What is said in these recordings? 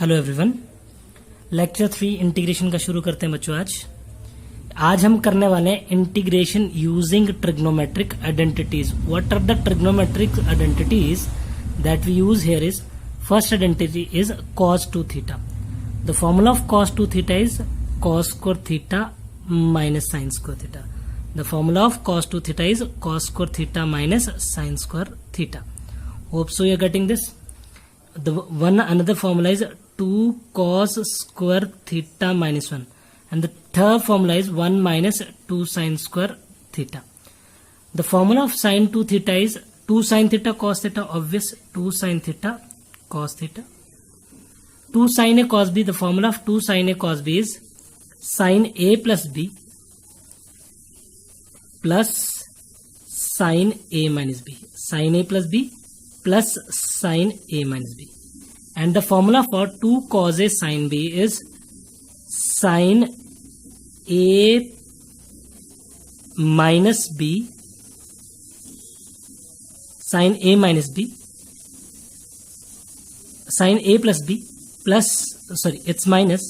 Hello everyone, lecture 3 integration का शुरू करते हैं बच्चों। आज हम करने वाले हैं integration using trigonometric identities. What are the trigonometric identities that we use here is, first identity is cos 2 theta. The formula of cos 2 theta is cos square theta minus sin square theta. The formula of cos 2 theta is cos square theta minus sin square theta. Hope so you are getting this. Another formula is 2 cos square theta minus 1, and the third formula is 1 minus 2 sin square theta. The formula of sin 2 theta is 2 sin theta cos theta, obvious, 2 sin theta cos theta. 2 sin A cos B, the formula of 2 sin A cos B is sin A plus B plus sin A minus B. Sin A plus B plus sin A minus B. And the formula for 2 cos A sin B is sin A minus B, sin A minus B, sin A plus B plus, sorry, it's minus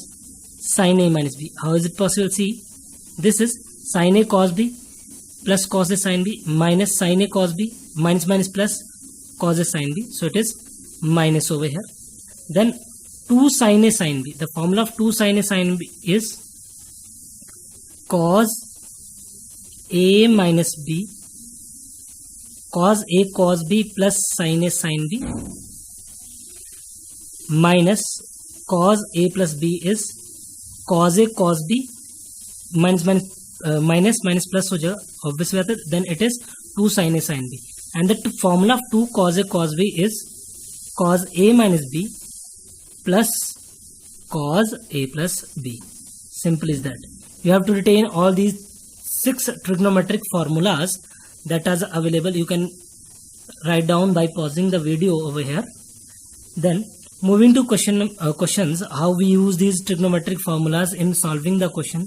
sin A minus B. How is it possible? See, this is sin A cos B plus cos A sin B minus sin A cos B minus minus plus cos A sin B. So it is minus over here. Then 2 sin A sin B. The formula of 2 sin A sin B is cos A minus B, cos A cos B plus sin A sin B minus cos A plus B is cos A cos B minus minus plus हो जाएगा, obvious बात है. Then it is 2 sin A sin B, and the formula of 2 cos A cos B is cos A minus B plus cos A plus B. Simple is that. You have to retain all these 6 trigonometric formulas that are available. You can write down by pausing the video over here. Then moving to questions, how we use these trigonometric formulas in solving the question.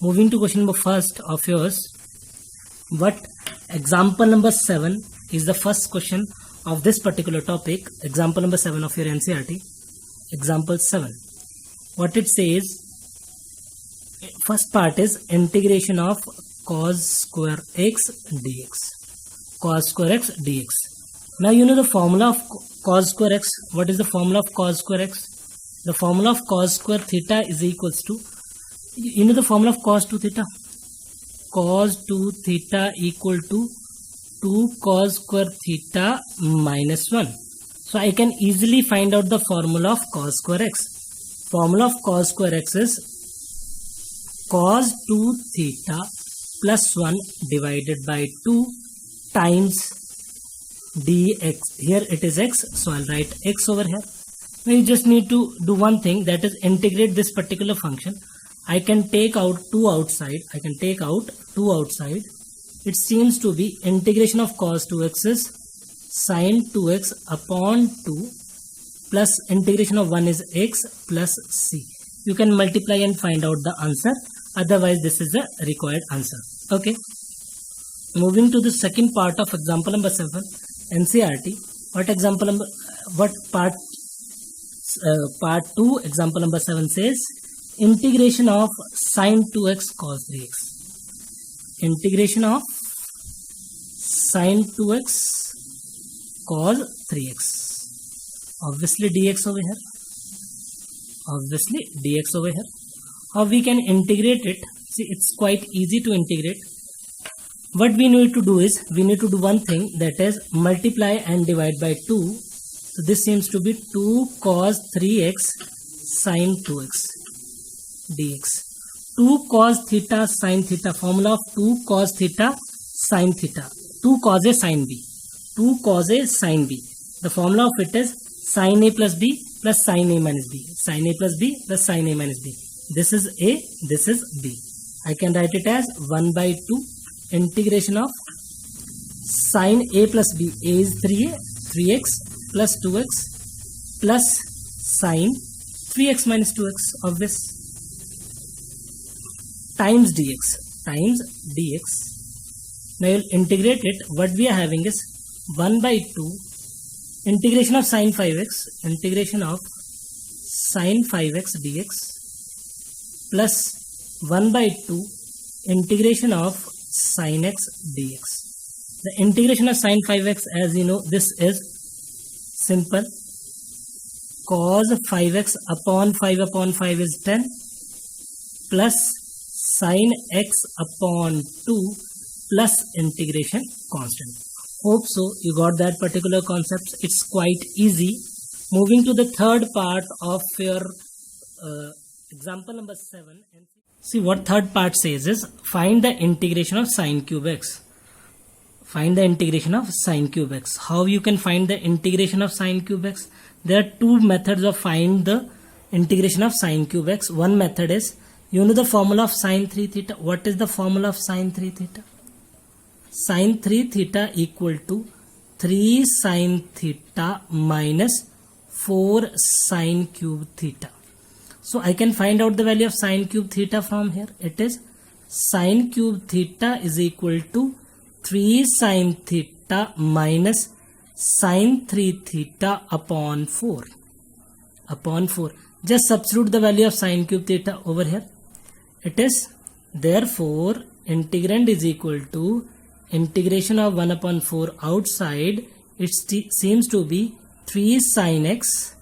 Moving to question number first of yours. What example number 7 is the first question of this particular topic. Example number 7 of your NCERT. Example 7. What it says, first part is integration of cos square x dx. Cos square x dx. Now you know the formula of cos square x. What is the formula of cos square x? The formula of cos square theta is equals to, you know the formula of cos 2 theta. Cos 2 theta equal to 2 cos square theta minus 1. So I can easily find out the formula of cos square x. Formula of cos square x is cos 2 theta plus 1 divided by 2 times dx. Here it is x, so I'll write x over here. Now you just need to do one thing, that is integrate this particular function. I can take out 2 outside. It seems to be integration of cos 2x is sin 2x upon 2 plus integration of 1 is x plus c. You can multiply and find out the answer. Otherwise, this is the required answer. Okay. Moving to the second part of example number 7, NCERT. Part 2, example number 7 says integration of sin 2x cos 3x. Integration of sin 2x cos 3x. Obviously dx over here. How we can integrate it? See, it's quite easy to integrate. What we need to do is, we need to do one thing, that is multiply and divide by 2. So this seems to be 2 cos 3x sin 2x dx. 2 cos theta sin theta. Formula of 2 cos theta sin theta. 2 cos A sin B. 2 cos A sin B. The formula of it is sin A plus B plus sin A minus B. Sin A plus B plus sin A minus B. This is A, this is B. I can write it as 1 by 2 integration of sin A plus B. A is 3A, 3x plus 2x plus sin 3x minus 2x, obvious, times dx. Now you will integrate it. What we are having is 1 by 2 integration of sin 5x, integration of sin 5x dx plus 1 by 2 integration of sin x dx. The integration of sin 5x, as you know, this is simple. Cos 5x upon 5 is 10 plus sin x upon 2 plus integration constant. Hope so you got that particular concept. It's quite easy. Moving to the third part of your example number 7. See what third part says is find the integration of sin cube x. Find the integration of sin cube x. How you can find the integration of sin cube x? There are two methods of find the integration of sin cube x. One method is, you know the formula of sin 3 theta. What is the formula of sin 3 theta? Sin 3 theta equal to 3 sin theta minus 4 sin cube theta. So I can find out the value of sin cube theta from here. It is sin cube theta is equal to 3 sin theta minus sin 3 theta upon 4. Just substitute the value of sin cube theta over here. It is therefore integrand is equal to integration of 1 upon 4 outside. It seems to be 3 sin x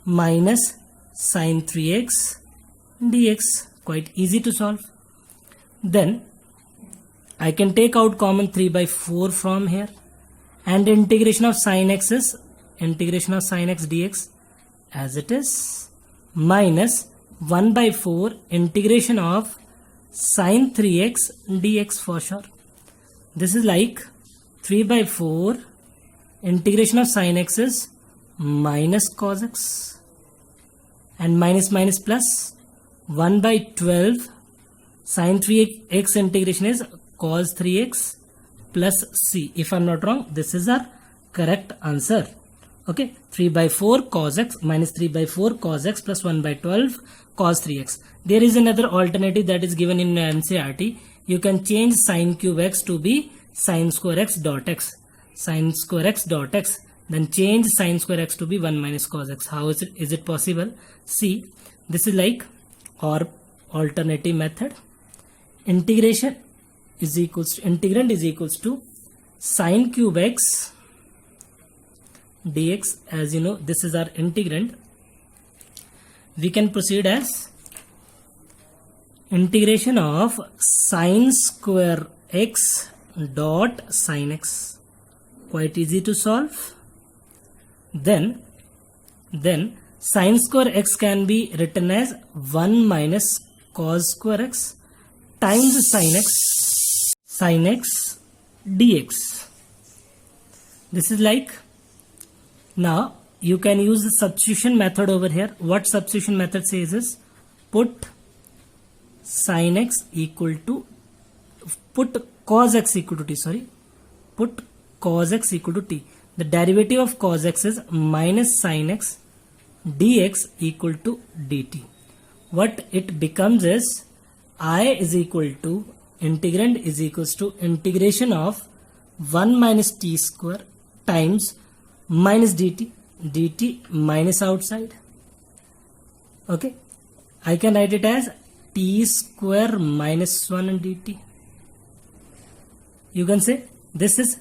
minus sin 3x dx. Quite easy to solve. Then I can take out common 3 by 4 from here. And integration of sin x is integration of sin x dx as it is minus 1 by 4 integration of sin 3x dx for sure. This is like 3 by 4 integration of sin x is minus cos x and minus minus plus 1 by 12 sin 3x integration is cos 3x plus c. If I am not wrong, this is our correct answer. Okay, 3 by 4 cos x minus 3 by 4 cos x plus 1 by 12 cos 3x. There is another alternative that is given in NCERT. You can change sin cube x to be sin square x dot x. Sin square x dot x. Then change sin square x to be 1 minus cos x. How is it possible? See, this is like our alternative method. Integration is equals to integrand is equals to sin cube x dx. As you know, this is our integrand. We can proceed as integration of sin square x dot sin x. Quite easy to solve. Then sin square x can be written as 1 minus cos square x times sin x dx. This is like, now you can use the substitution method over here. What substitution method says is put sin x equal to, put cos x equal to t, put cos x equal to t. The derivative of cos x is minus sin x dx equal to dt. What it becomes is I is equal to integrand is equals to integration of 1 minus t square times minus dt minus outside. Okay, I can write it as t square minus 1 dt. You can say this is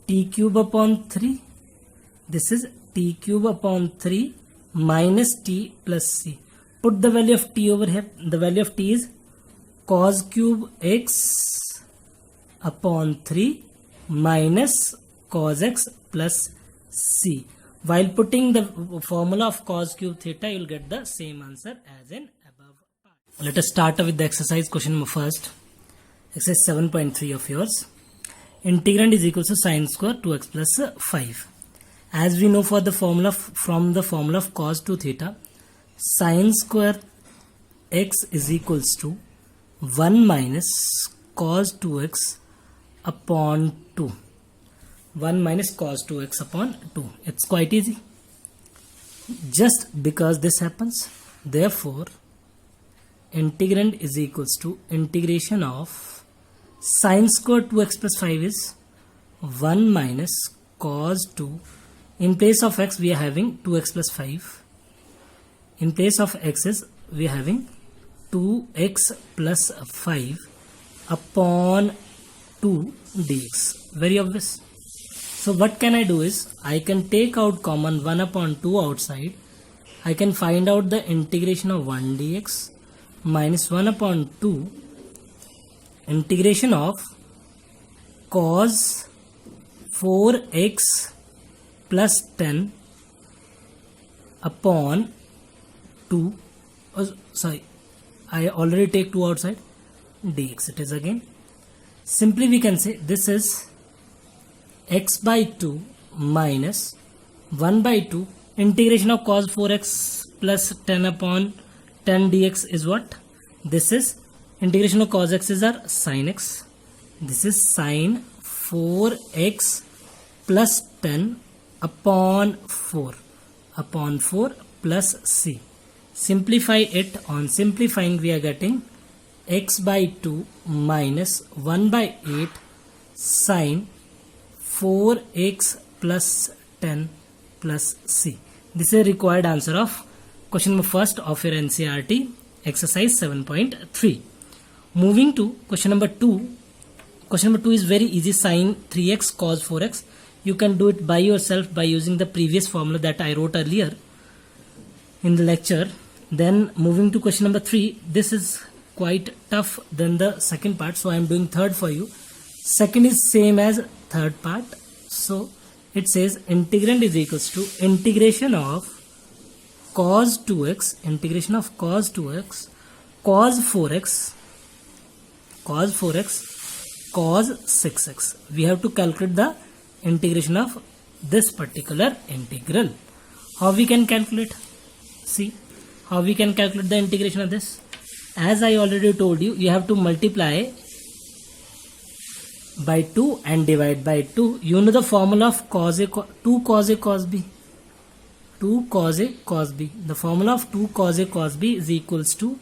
t cube upon 3. This is t cube upon 3 minus t plus c. Put the value of t over here. The value of t is cos cube x upon 3 minus cos x plus c. While putting the formula of cos cube theta, you will get the same answer as in above part. Let us start with the exercise question number first. Exercise 7.3 of yours. Integrand is equal to sin square 2x plus 5. As we know from the formula of cos 2 theta, sin square x is equals to 1 minus cos 2x upon 2. 1 minus cos 2x upon 2. It's quite easy. Just because this happens, therefore, integrand is equals to integration of sin square 2x plus 5 is 1 minus cos 2. In place of x, we are having 2x plus 5 in place of x's we are having 2x plus 5 upon 2 dx. Very obvious. So what can I do is I can take out common 1 upon 2 outside. I can find out the integration of 1 dx minus 1 upon 2 integration of cos 4x plus 10 upon 2, sorry, I already take 2 outside, dx it is again. Simply we can say this is x by 2 minus 1 by 2 integration of cos 4x plus 10 upon 10 dx is what? This is integration of cos x is our sin x. This is sin 4x plus 10 upon 4 plus c. Simplify it. On simplifying we are getting x by 2 minus 1 by 8 sin 4x plus 10 plus c. This is a required answer of question number first of your NCERT exercise 7.3. Moving to question number 2. Question number 2 is very easy. Sin 3x cos 4x. You can do it by yourself by using the previous formula that I wrote earlier in the lecture. Then moving to question number 3. This is quite tough than the second part, so I am doing third for you. Second is same as third part. So it says integrand is equals to integration of cos 2x, integration of cos 2x, cos 4x, cos 6x. We have to calculate the integration of this particular integral. How we can calculate? See how we can calculate the integration of this. As I already told you, you have to multiply by 2 and divide by 2. You know the formula of cos a, 2 cos a cos b. 2 cos a cos b. The formula of 2 cos a cos b is equals to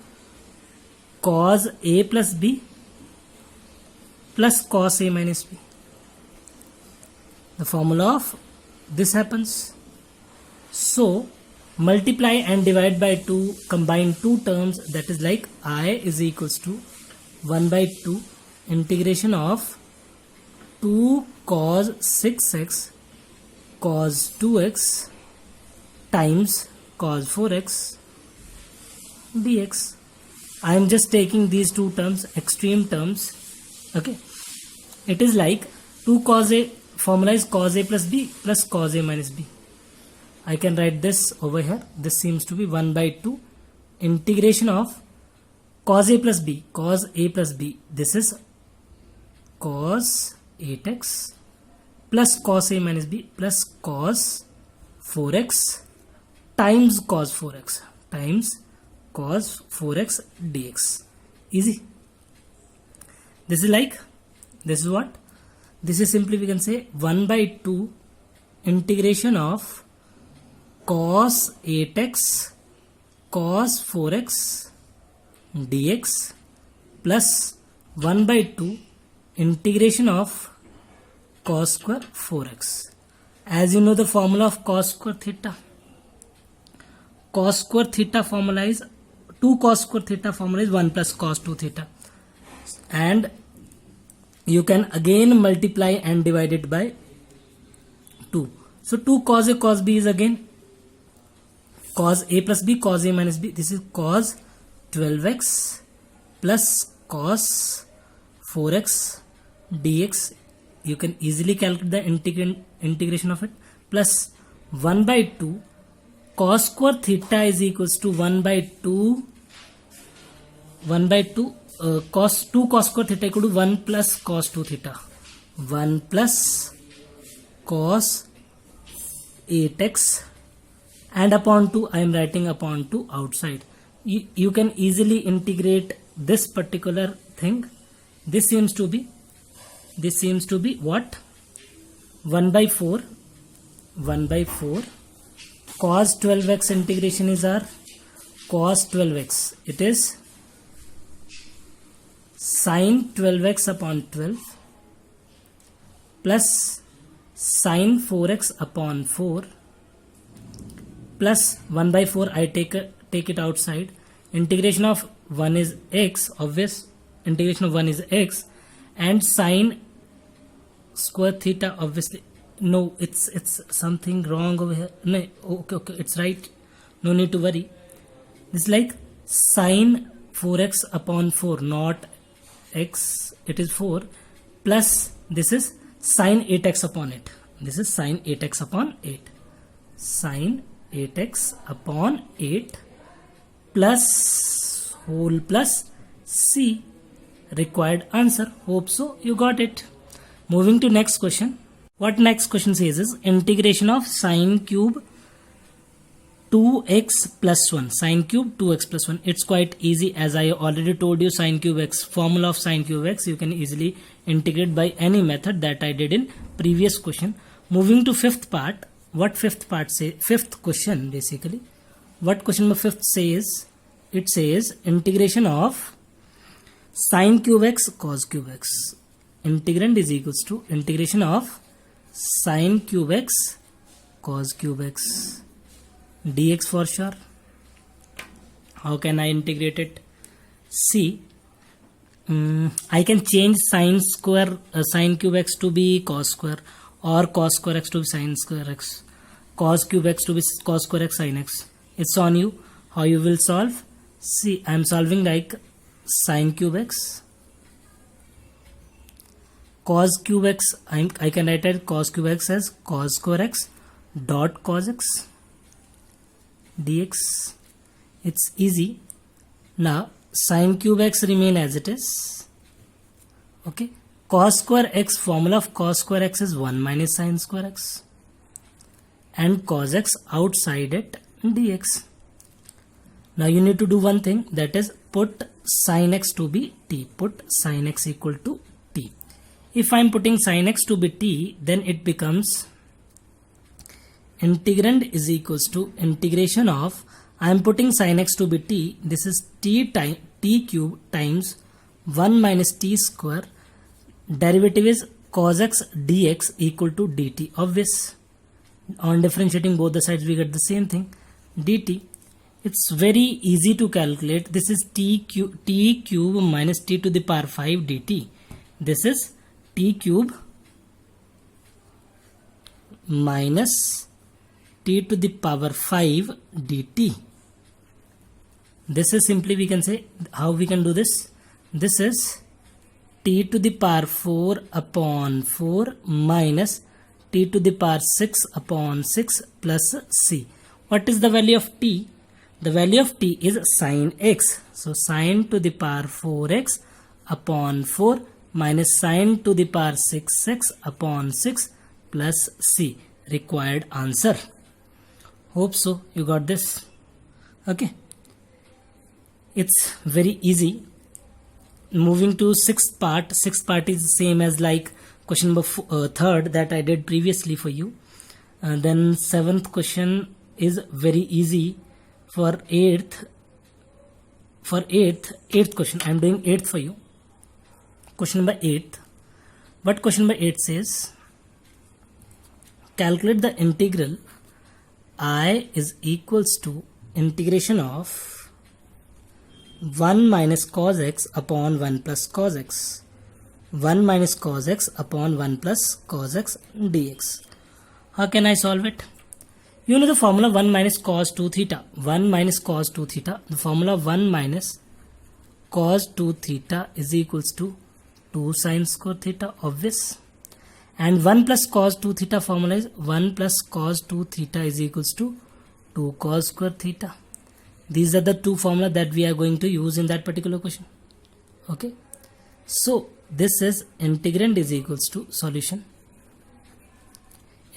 cos a plus b plus cos a minus b. The formula of this happens. So multiply and divide by 2, combine two terms, that is like I is equals to 1 by 2 integration of 2 cos 6x cos 2x times cos 4x dx. I am just taking these two terms, extreme terms. Okay, it is like 2 cos a, formula is cos a plus b plus cos a minus b. I can write this over here. This seems to be 1 by 2 integration of cos a plus b, cos a plus b. This is cos 8x plus cos a minus b plus cos 4x times cos 4x times cos 4x dx. Easy. This is like, this is what? This is simply we can say 1 by 2 integration of cos 8x cos 4x dx plus 1 by 2 integration of cos square 4x. As you know the formula of cos square theta. Cos square theta formula is 2 cos square theta formula is 1 plus cos 2 theta. And you can again multiply and divide it by 2. So 2 cos a cos b is again cos a plus b cos a minus b. This is cos 12x plus cos 4x dx. You can easily calculate the integration of it, plus 1 by 2 cos square theta is equals to 1 by 2 cos 2 cos square theta equal to 1 plus cos 2 theta, 1 plus cos 8x, and upon 2 I am writing upon 2 outside. You can easily integrate this particular thing. This seems to be what? 1 by 4 cos 12x integration is our cos 12x. It is sin 12x upon 12 plus sin 4x upon 4 plus 1 by 4 I take it outside. Integration of 1 is x, obvious integration of 1 is x, and sine square theta, obviously no, it's something wrong over here. No, okay, it's right, no need to worry. This is like sine 4x upon 4, not x, it is 4, plus this is sine 8x upon 8. This is sine 8x upon 8. Sine 8x upon 8 plus whole plus c. Required answer. Hope so you got it. Moving to next question. What next question says is integration of sine cube 2x plus 1. Sine cube 2x plus 1. It's quite easy, as I already told you. Sine cube x, formula of sine cube x, you can easily integrate by any method that I did in previous question. Moving to fifth part. What fifth part say? Fifth question basically. What question number fifth says? It says integration of sine cube x cos cube x. Integrand is equals to integration of sine cube x cos cube x dx for sure. How can I integrate it? See, I can change sine cube x to be cos square, or cos square x to be sine square x, cos cube x to be cos square x sin x. It's on you how you will solve. See, I am solving like sine cube x cos cube x. I can write it cos cube x as cos square x dot cos x dx. It's easy. Now sine cube x remain as it is. Okay, cos square x, formula of cos square x is 1 minus sine square x, and cos x outside it dx. Now you need to do one thing, that is put sine x to be t. Put sine x equal to t. If I am putting sine x to be t, then it becomes integrand is equals to integration of, I am putting sine x to be t, this is t cube times 1 minus t square, derivative is cos x dx equal to dt. Obvious, on differentiating both the sides we get the same thing, dt. It's very easy to calculate. This is t cube minus t to the power 5 dt. This is t cube minus t to the power 5 dt. This is simply, we can say, how we can do this. This is t to the power 4 upon 4 minus t to the power 6 upon 6 plus c. What is the value of t? The value of t is sine x. So sine to the power 4x upon 4 minus sine to the power 6x upon 6 plus c. Required answer. Hope so you got this. Okay, it's very easy. Moving to sixth part. Sixth part is same as like question number third that I did previously for you. Then seventh question is very easy. For eighth question, I am doing eighth for you. Question number 8. What question number 8 says? Calculate the integral I is equals to integration of 1 minus cos x upon 1 plus cos x. 1 minus cos x upon 1 plus cos x dx. How can I solve it? You know the formula 1 minus cos 2 theta. 1 minus cos 2 theta. The formula 1 minus cos 2 theta is equals to 2 sin square theta, obvious. And 1 plus cos 2 theta formula is 1 plus cos 2 theta is equals to 2 cos square theta. These are the two formula that we are going to use in that particular question. Okay. So this is integrand is equals to solution.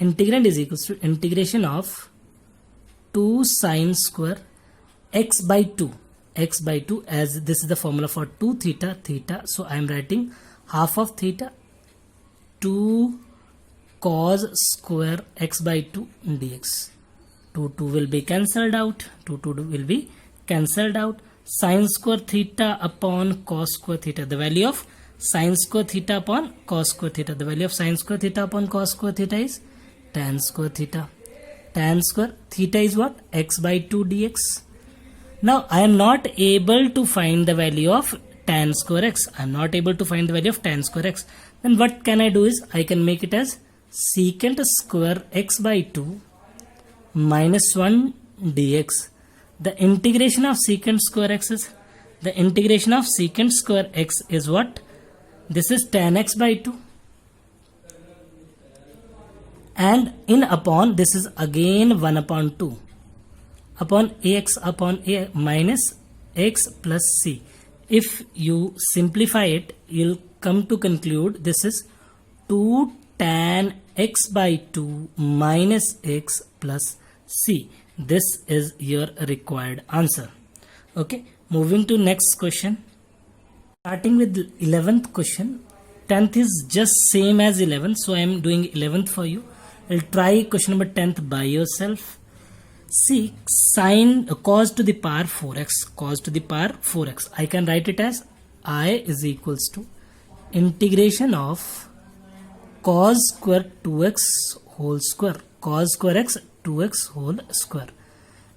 Integrand is equals to integration of 2 sine square x by 2. X by 2, as this is the formula for 2 theta theta. So I am writing half of theta 2 cos square x by 2 dx. 2 will be cancelled out. 2 will be cancelled out. Sine square theta upon cos square theta. The value of sine square theta upon cos square theta. The value of sine square theta upon cos square theta is tan square theta. tan square theta is what? X by 2 dx. Now I am not able to find the value of tan square x. I am not able to find the value of tan square x. Then what can I do is I can make it as secant square x by 2 minus 1 dx. The integration of secant square x is what? This is tan x by 2. And in upon, this is again 1 upon 2 upon ax upon a minus x plus c. If you simplify it, you'll come to conclude this is 2 tan x by 2 minus x plus c. This is your required answer. Okay, moving to next question. Starting with 11th question. 10th is just same as 11th, so I am doing 11th for you. I'll try question number 10th by yourself. See, sine cos to the power 4x. I can write it as I is equals to integration of cos square 2x whole square. Cos square x 2x whole square.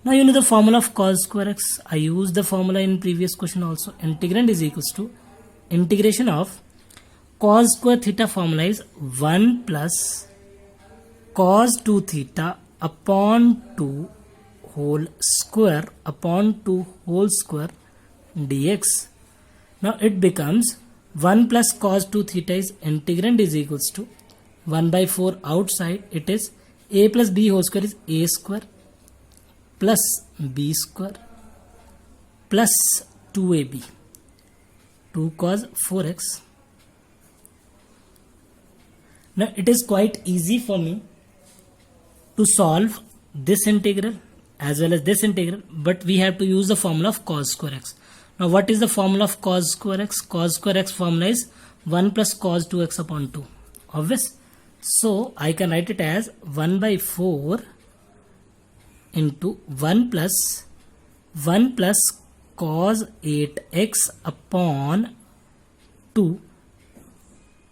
Now you know the formula of cos square x. I used the formula in previous question also. Integrand is equals to integration of cos square theta formula is 1 plus cos 2 theta upon 2 whole square dx. Now it becomes 1 plus cos 2 theta is integrand is equals to 1 by 4 outside. It is a plus b whole square is a square plus b square plus 2ab, 2 cos 4x. Now it is quite easy for me to solve this integral as well as this integral, but we have to use the formula of cos square x. Now what is the formula of cos square x? Cos square x formula is 1 plus cos 2x upon 2. Obvious. So I can write it as 1 by 4 into 1 plus cos 8x upon 2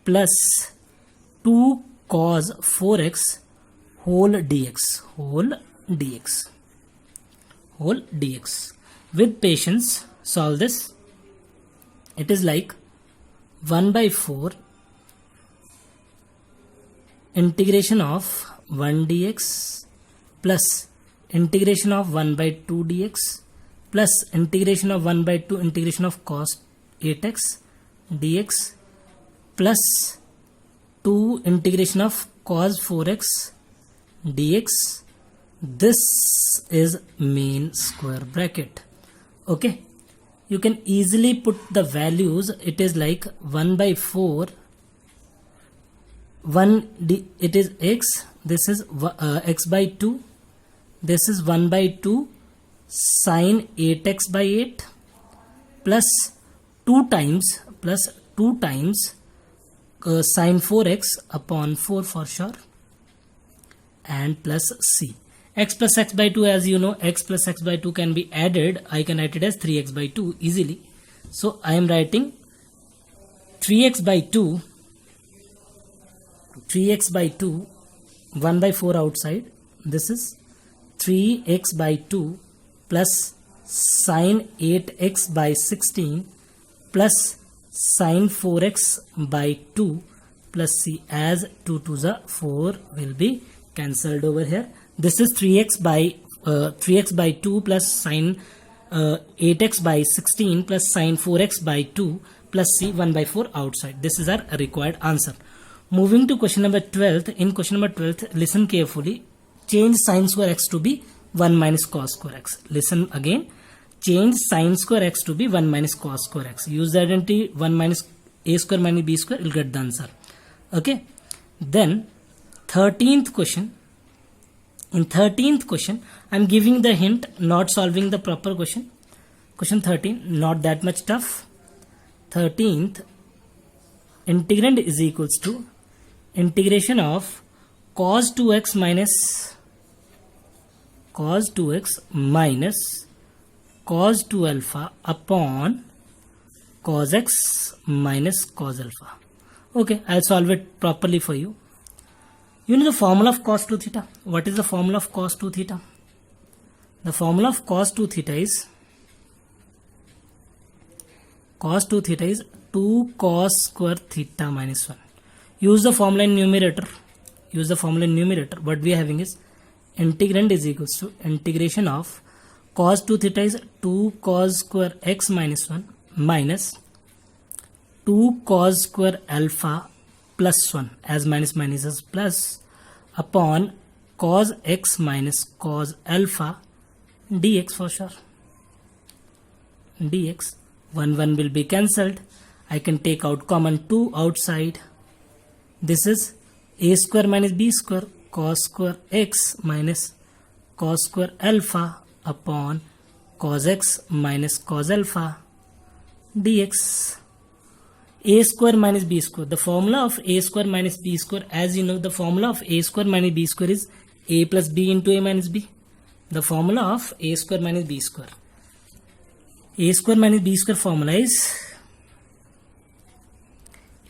plus 2 cos 4x whole dx. With patience, solve this. It is like 1 by 4 integration of 1 dx plus integration of 1 by 2 dx plus integration of 1 by 2 integration of cos 8x dx plus 2 integration of cos 4x dx. This is main square bracket. Okay, you can easily put the values. It is like 1 by 4 it is x, this is x by 2, this is 1 by 2 sine 8x by 8 plus 2 times sine 4x upon 4 for sure, and plus c. X plus x by 2, as you know, x plus x by 2 can be added. I can write it as 3x by 2 easily. So I am writing 3x by 2, 1 by 4 outside. This is 3x by 2 plus sine 8x by 16 plus sine 4x by 2 plus c, as 2 to the 4 will be cancelled over here. This is 3x by 2 plus sine 8x by 16 plus sine 4x by 2 plus c, 1 by 4 outside. This is our required answer. Moving to question number 12th. In question number 12th, listen carefully. Change sine square x to be 1 minus cos square x. Listen again. Change sine square x to be 1 minus cos square x. Use the identity 1 minus a square minus b square. You'll get the answer. Okay. Then 13th question. In 13th question, I am giving the hint, not solving the proper question. Question 13, not that much tough. 13th, integrand is equals to integration of cos 2x minus cos 2 alpha upon cos x minus cos alpha. Okay, I'll solve it properly for you. You know the formula of cos 2 theta. What is the formula of cos 2 theta? The formula of cos 2 theta is 2 cos square theta minus 1. Use the formula in numerator. What we are having is integrand is equals to integration of cos 2 theta is 2 cos square x minus 1 minus 2 cos square alpha plus 1, as minus minus is plus, upon cos x minus cos alpha dx for sure. Dx 1 will be cancelled. I can take out common 2 outside. This is a square minus b square cos square x minus cos square alpha upon cos x minus cos alpha dx. A square minus b square. The formula of a square minus b square, as you know, the formula of a square minus b square is a plus b into a minus b. The formula of a square minus b square. A square minus b square formula is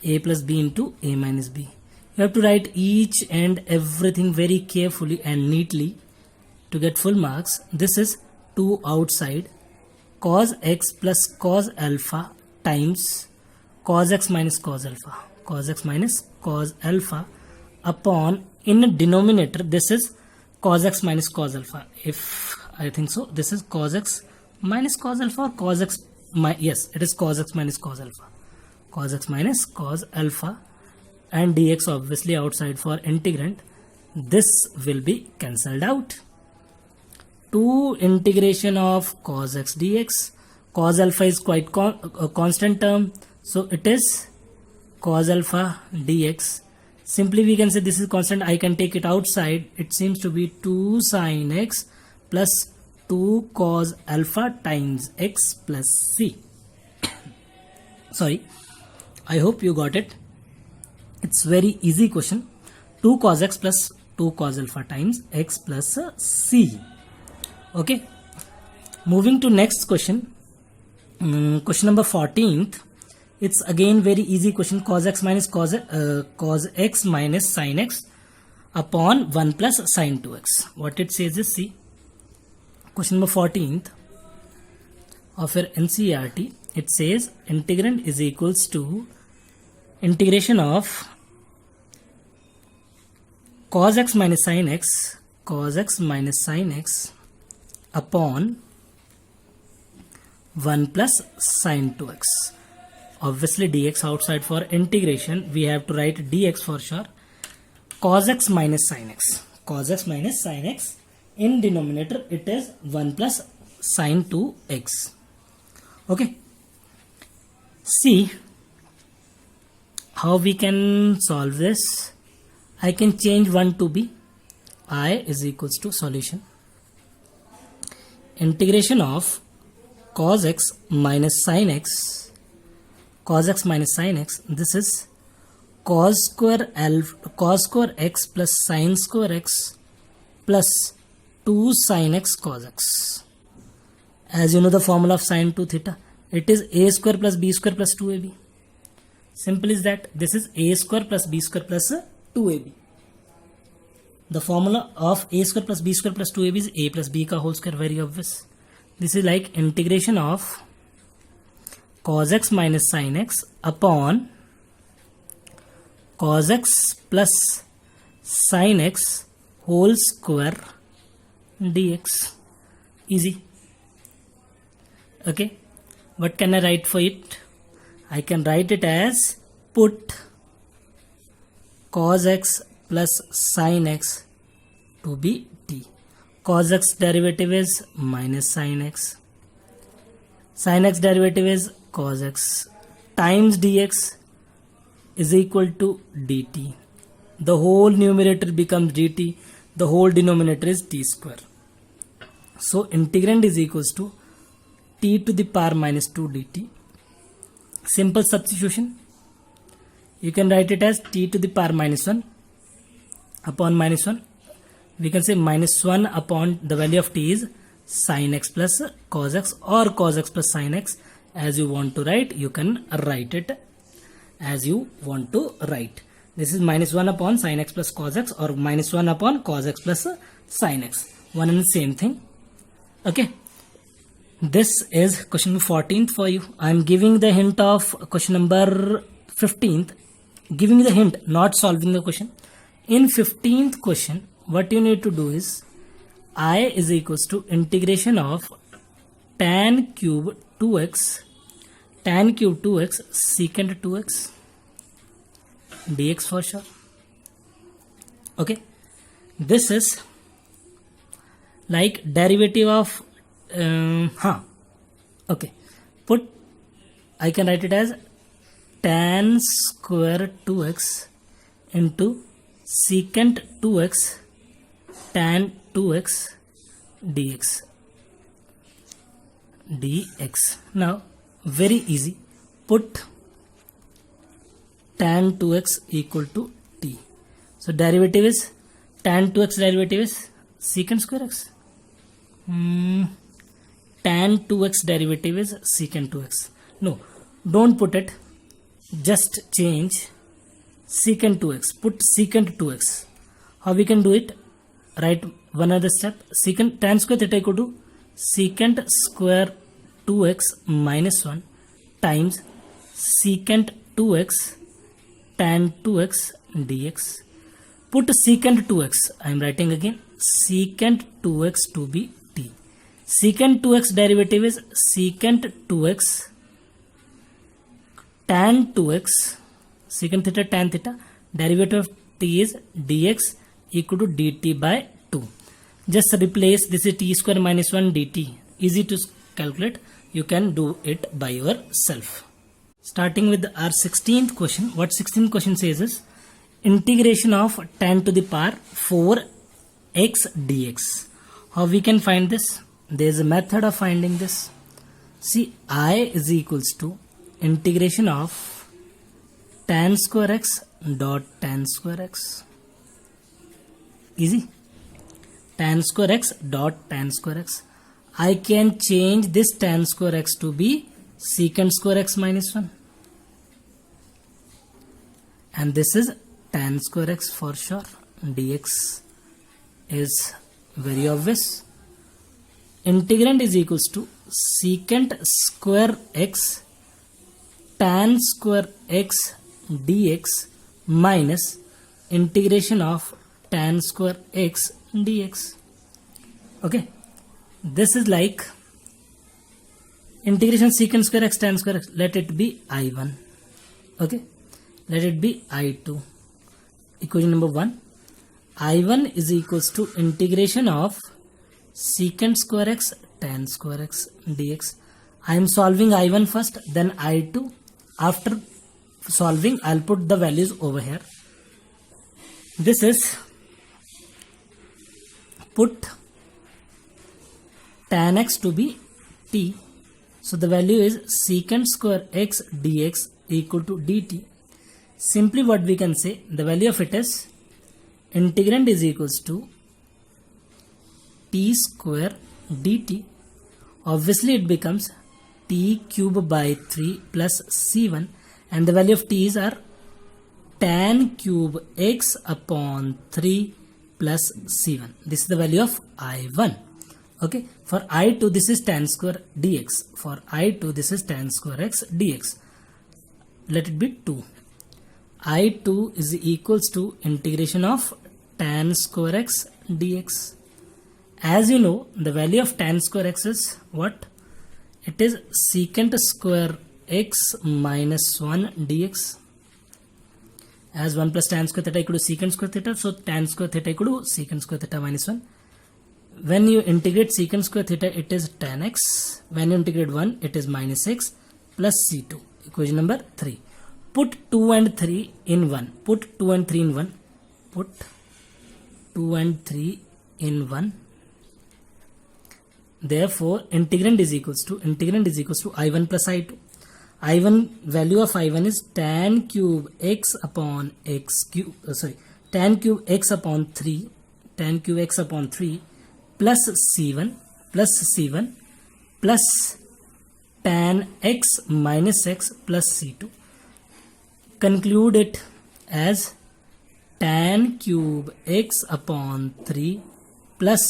a plus b into a minus b. You have to write each and everything very carefully and neatly to get full marks. This is 2 outside cos x plus cos alpha times cos x minus cos alpha upon, in a denominator, this is cos x minus cos alpha. If I think so, this is cos x minus cos alpha or cos x, yes, it is cos x minus cos alpha. Cos x minus cos alpha and dx obviously outside for integrand. This will be cancelled out. 2 integration of cos x dx. Cos alpha is quite a constant term, so it is cos alpha dx. Simply we can say this is constant. I can take it outside. It seems to be 2 sin x plus 2 cos alpha times x plus c. Sorry, I hope you got it. It's very easy question. 2 cos x plus 2 cos alpha times x plus c. Okay, moving to next question. Question number 14th. It's again very easy question. Cos x minus cos x minus sin x upon 1 plus sin 2x. What it says is, see, question number 14th of your NCERT. It says integrand is equals to integration of cos x minus sin x upon 1 plus sin 2x. Obviously dx outside for integration. We have to write dx for sure. Cos x minus sin x. In denominator it is 1 plus sin 2x. Okay. See how we can solve this. I can change 1 to b. I is equals to solution. Integration of cos x minus sin x. This is cos square x plus sin square x plus 2 sin x cos x. As you know the formula of sin 2 theta, it is a square plus b square plus 2ab. Simple is that. This is a square plus b square plus 2ab. The formula of a square plus b square plus 2ab is a plus b ka whole square, very obvious. This is like integration of cos x minus sin x upon cos x plus sin x whole square dx. Easy. Okay. What can I write for it? I can write it as put cos x plus sin x to be t. Cos x derivative is minus sin x. Sin x derivative is cos x times dx is equal to dt. The whole numerator becomes dt. The whole denominator is t square. So integrand is equals to t to the power minus 2 dt. Simple substitution. You can write it as t to the power minus 1 upon minus 1. We can say minus 1 upon the value of t is sin x plus cos x or cos x plus sin x. As you want to write, you can write it as you want to write. This is minus 1 upon sin x plus cos x, or minus 1 upon cos x plus sin x. One and the same thing. Okay. This is question number 14th for you. I am giving the hint of question number 15th. Giving the hint, not solving the question. In 15th question, what you need to do is I is equals to integration of tan cube 2x secant 2x dx for sure. Okay, this is like derivative of okay, I can write it as tan square 2x into secant 2x tan 2x dx. Now very easy, put tan 2x equal to t. So derivative is tan 2x, derivative is secant square x. Tan 2x derivative is secant 2x. No, don't put it, just change secant 2x, put secant 2x. How we can do it? Write one other step. Secant tan square theta equal to secant square 2x minus 1 times secant 2x tan 2x dx. Put secant 2x, I am writing again secant 2x to be t. Secant 2x derivative is secant 2x tan 2x, secant theta tan theta, derivative of t is dx equal to dt by 2. Just replace this is t square minus 1 dt. Easy to calculate. You can do it by yourself. Starting with our 16th question. What 16th question says is integration of tan to the power 4x dx. How we can find this? There is a method of finding this. See, I is equals to integration of tan square x dot tan square x. Easy. Tan square x dot tan square x. I can change this tan square x to be secant square x minus 1. And this is tan square x for sure. Dx is very obvious. Integrand is equals to secant square x tan square x dx minus integration of tan square x dx. Okay, this is like integration secant square x tan square x. Let it be I1. Okay, let it be I2. Equation number 1. I1 is equals to integration of secant square x tan square x dx. I am solving I1 first, then I2. After solving, I'll put the values over here. This is put tan x to be t. So the value is secant square x dx equal to dt. Simply what we can say, the value of it is integrand is equals to t square dt. Obviously it becomes t cube by 3 plus c1, and the value of t's are tan cube x upon 3 plus c1. This is the value of I1. Okay, for I2 this is tan square dx. For I2 this is tan square x dx. Let it be 2. I2 is equals to integration of tan square x dx. As you know, the value of tan square x is what? It is secant square x minus 1 dx. As 1 plus tan square theta equal to secant square theta, so tan square theta equal to secant square theta minus 1. When you integrate secant square theta, it is tan x. When you integrate 1, it is minus x plus c2. Equation number 3. Put 2 and 3 in 1. Put 2 and 3 in 1. Put 2 and 3 in 1. Therefore, integrand is equals to I1 plus I2. I1 value of I1 is tan cube x upon x cube. Tan cube x upon 3. Tan cube x upon 3 plus c1 plus tan x minus x plus c2. Conclude it as tan cube x upon 3 plus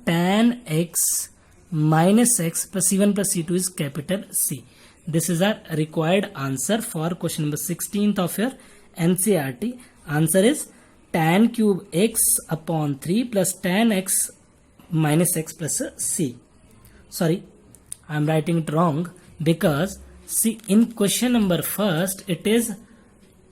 tan x minus x plus c1 plus c2 is capital C. This is our required answer for question number 16th of your NCERT. Answer is tan cube x upon 3 plus tan x minus x plus c. Sorry, I am writing it wrong because see, in question number first it is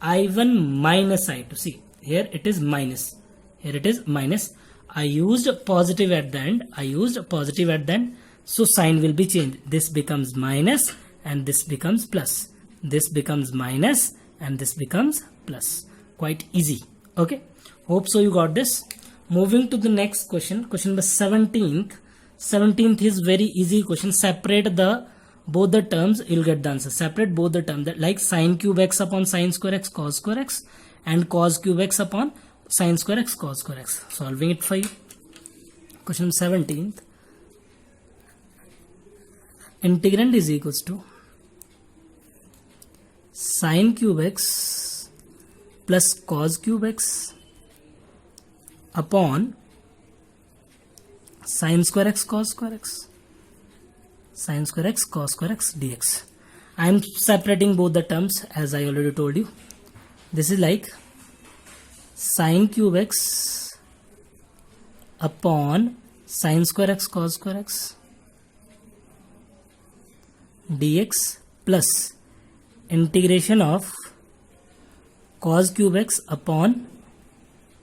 I1 minus I2. See, here it is minus. Here it is minus. I used positive at the end. So sign will be changed. This becomes minus and this becomes plus. This becomes minus and this becomes plus. Quite easy. Okay. Hope so you got this. Moving to the next question. Question number 17th. 17th is very easy question. Separate both the terms, you'll get the answer. Separate both the terms, that like sin cube x upon sin square x cos square x and cos cube x upon sin square x cos square x. Solving it for you. Question 17th. Integrand is equals to sin cube x plus cos cube x upon sin square x cos square x. Sin square x cos square x dx. I am separating both the terms as I already told you. This is like sin cube x upon sin square x cos square x dx plus integration of cos cube x upon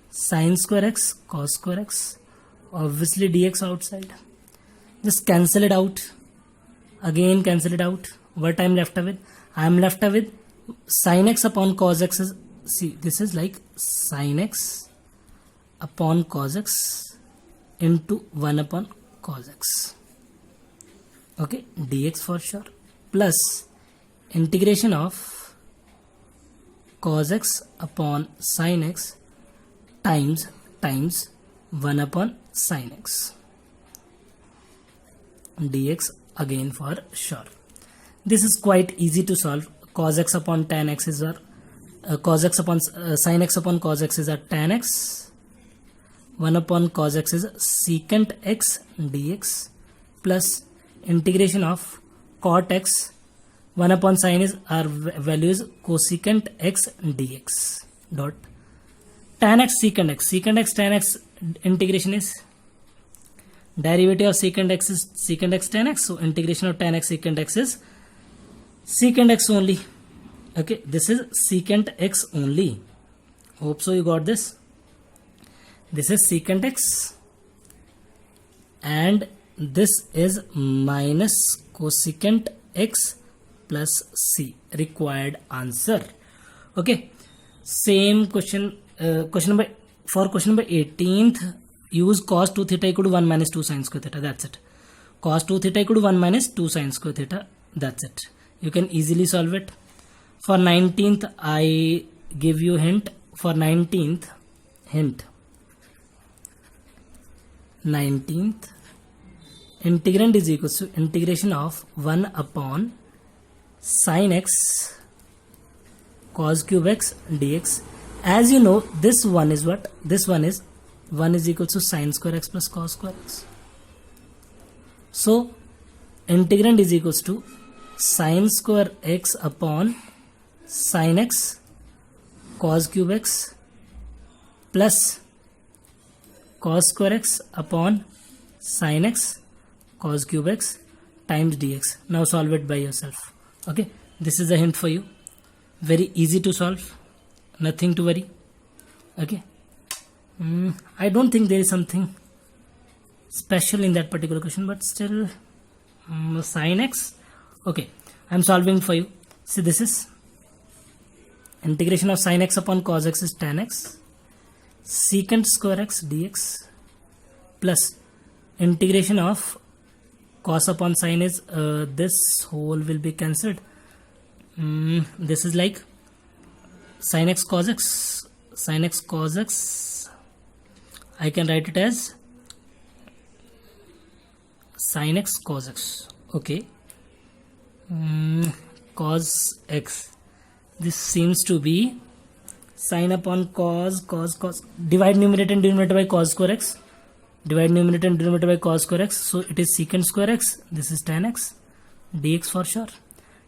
sin square x cos square x. Obviously dx outside. Just cancel it out. Again cancel it out. What I am left with? I am left with sin x upon cos x. See, this is like sin x upon cos x into 1 upon cos x. Okay, dx for sure. Plus integration of cos x upon sin x times 1 upon sin x dx again for sure. This is quite easy to solve. Cos x upon tan x is our cos x upon sin x upon cos x is our tan x. 1 upon cos x is secant x dx plus integration of cot x. 1 upon sin is our value is cosecant x dx dot tan x secant x. Secant x tan x integration is derivative of secant x is secant x tan x. So integration of tan x secant x is secant x only. Okay, this is secant x only. Hope so you got this. This is secant x and this is minus cosecant x plus c. Required answer. Okay, same question. Question number 18th. Use cos 2 theta equal to 1 minus 2 sin square theta. That's it. Cos 2 theta equal to 1 minus 2 sin square theta. That's it. You can easily solve it. For 19th, I give you hint. For 19th, hint. 19th, integrand is equal to integration of 1 upon sin x cos cube x dx. As you know, this one is what? This one is 1 is equal to sin square x plus cos square x. So, integrand is equals to sin square x upon sin x cos cube x plus cos square x upon sin x cos cube x times dx. Now solve it by yourself. Okay, this is a hint for you. Very easy to solve. Nothing to worry. Okay. I don't think there is something special in that particular question, but still sin x. Okay, I am solving for you. See, this is integration of sin x upon cos x is tan x secant square x dx plus integration of cos upon sin is this whole will be cancelled. This is like sin x cos x. Sin x cos x, I can write it as sin x cos x. Okay, cos x, this seems to be Sine upon cos, divide numerator and denominator by cos square x, divide numerator and denominator by cos square x, so it is secant square x, this is tan x, dx for sure.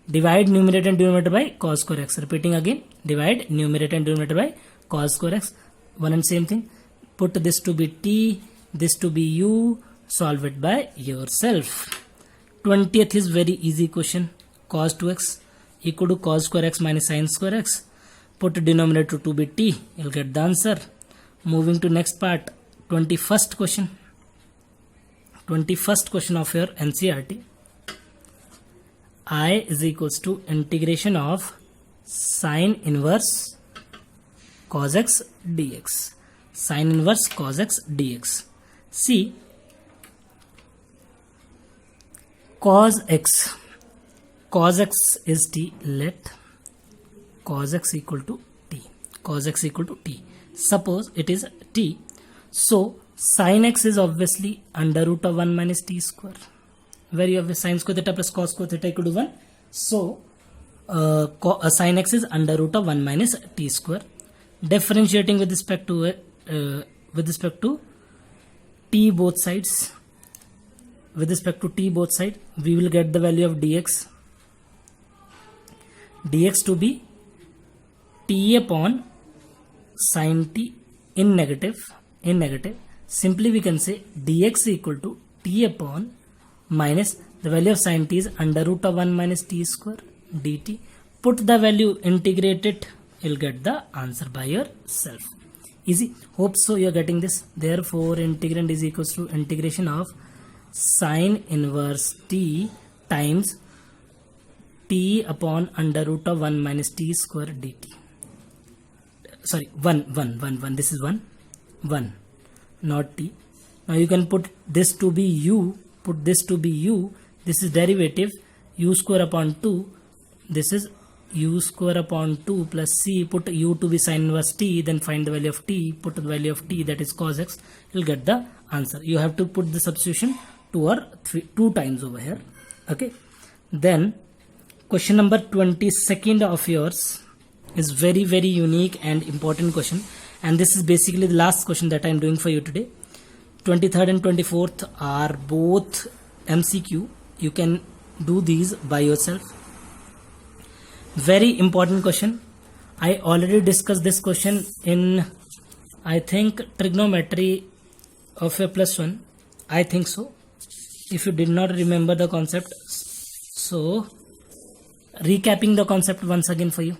Divide numerator and denominator by cos square x, repeating again, divide numerator and denominator by cos square x, one and same thing. Put this to be t, this to be u, solve it by yourself. 20th is very easy question. Cos 2x equal to cos square x minus sin square x. Put denominator to be t, you'll get the answer. Moving to next part, 21st question. 21st question of your NCERT. I is equals to integration of sine inverse cos x dx. Sine inverse cos x dx. See, cos x is t. Let cos x equal to t. Cos x equal to t. Suppose it is t. So sin x is obviously under root of 1 minus t square. Very obvious. Sin square theta plus cos square theta equal to 1. So sin x is under root of 1 minus t square. Differentiating with respect to t both sides. With respect to t both sides, we will get the value of dx. Dx to be t upon sin t in negative. Simply we can say dx equal to t upon minus the value of sin t is under root of 1 minus t square dt. Put the value, integrate it, you'll get the answer by yourself. Easy. Hope so you are getting this. Therefore integrand is equals to integration of sin inverse t times t upon under root of 1 minus t square dt. Sorry, 1. This is 1, not t. Now you can put this to be u. Put this to be u. This is derivative u square upon 2. This is u square upon 2 plus c. Put u to be sin inverse t. Then find the value of t. Put the value of t, that is cos x. You'll get the answer. You have to put the substitution 2 times over here. Okay. Then question number 22nd of yours is very unique and important question, and this is basically the last question that I am doing for you today. 23rd and 24th are both MCQ. You can do these by yourself. Very important question. I already discussed this question in, I think, trigonometry of a +1. I think so. If you did not remember the concept, so recapping the concept once again for you.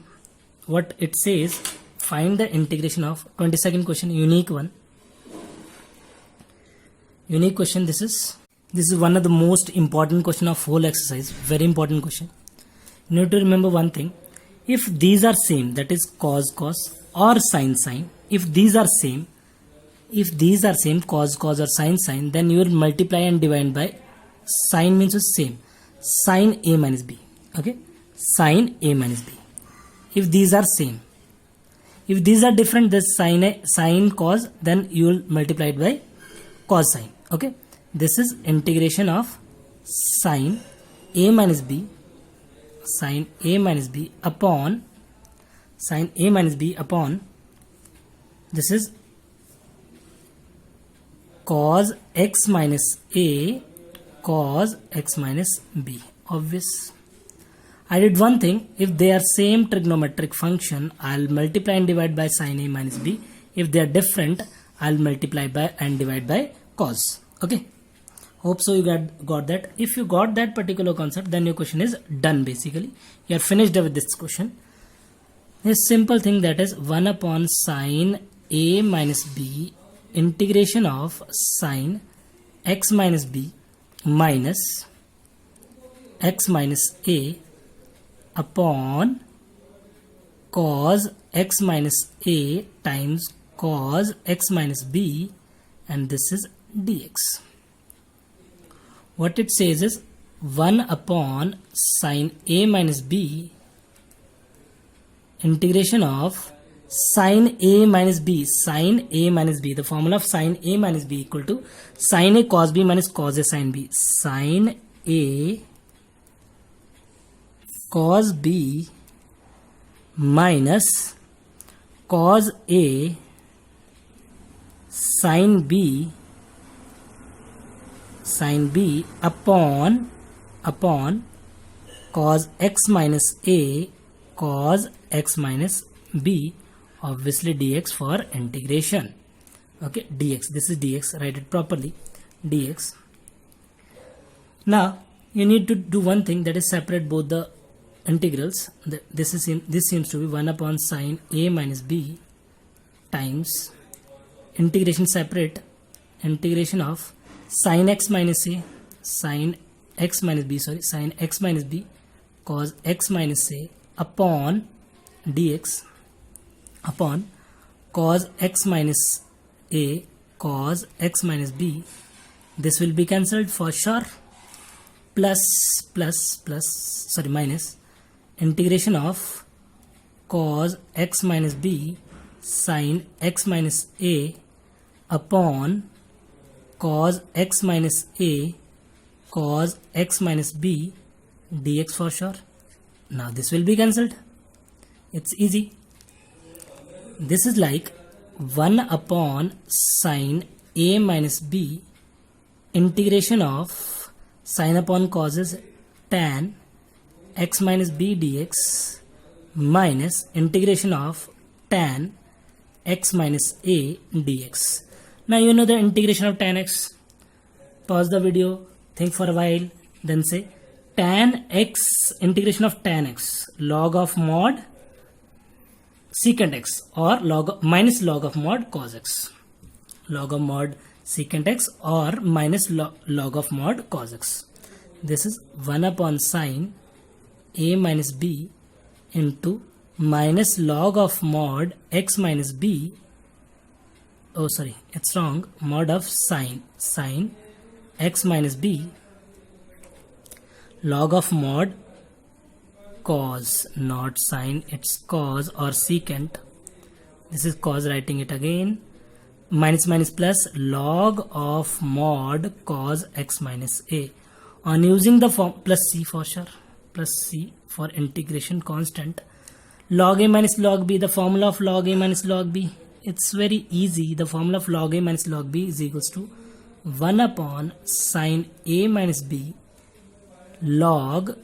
What it says, find the integration of 22nd question, unique one. Unique question. This is one of the most important question of whole exercise. Very important question. You need to remember one thing. If these are same, that is cos or sin. If these are same, cos or sin, then you will multiply and divide by sin means same. Sin a minus b. Okay, sin a minus b. If these are same, if these are different, this sin cos, then you will multiply it by cos sin. Okay, this is integration of sin a minus b upon this is cos x minus a cos x minus b. Obvious. I did one thing. If they are same trigonometric function, I'll multiply and divide by sin a minus b. If they are different, I'll multiply by and divide by cos. Okay. Hope so you got that. If you got that particular concept, then your question is done basically. You are finished with this question. A simple thing, that is 1 upon sin a minus b integration of sin x minus b minus x minus a upon cos x minus a times cos x minus b, and this is dx. What it says is 1 upon sin a minus b integration of sin a minus b. The formula of sin a minus b equal to sin a cos b minus cos a sin b. Sin a cos b minus cos A sin B upon cos x minus A cos x minus B, obviously dx for integration. Okay, dx, this is dx, write it properly, dx. Now you need to do one thing, that is separate both the integrals. This seems to be 1 upon sin A minus B times integration of sin x minus A, sin x minus B cos x minus A upon dx upon cos x minus A cos x minus B. This will be cancelled for sure. Minus integration of cos x minus B sin x minus A upon cos x minus A cos x minus B dx for sure. Now this will be cancelled. It's easy. This is like 1 upon sin A minus B integration of sin upon cos is tan x minus B dx minus integration of tan x minus A dx. Now you know the integration of tan x. Pause the video, think for a while, then say tan x, integration of tan x, log of mod secant x, or minus log of mod cos x, log of mod secant x or minus log of mod cos x. This is 1 upon sin A minus B into minus log of mod x minus B, oh sorry, it's wrong, mod of sin x minus B log of mod cos, not sin, it's cos or secant. This is cos, writing it again, minus plus log of mod cos x minus A. On using the form plus c for sure, plus c for integration constant, log A minus log B, the formula of log A minus log B, it's very easy. The formula of log A minus log B is equals to 1 upon sin A minus B log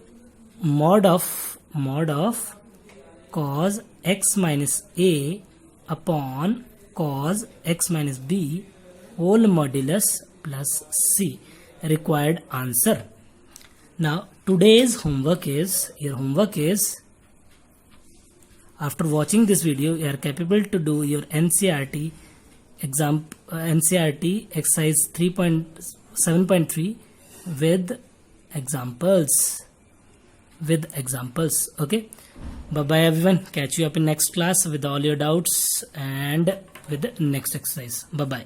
mod of cos x minus A upon cos x minus B whole modulus plus c. Required answer. Now today's homework is, after watching this video you are capable to do your NCERT exam, NCERT exercise 3.7.3 with examples. Okay, bye bye everyone, catch you up in next class with all your doubts and with the next exercise. Bye bye.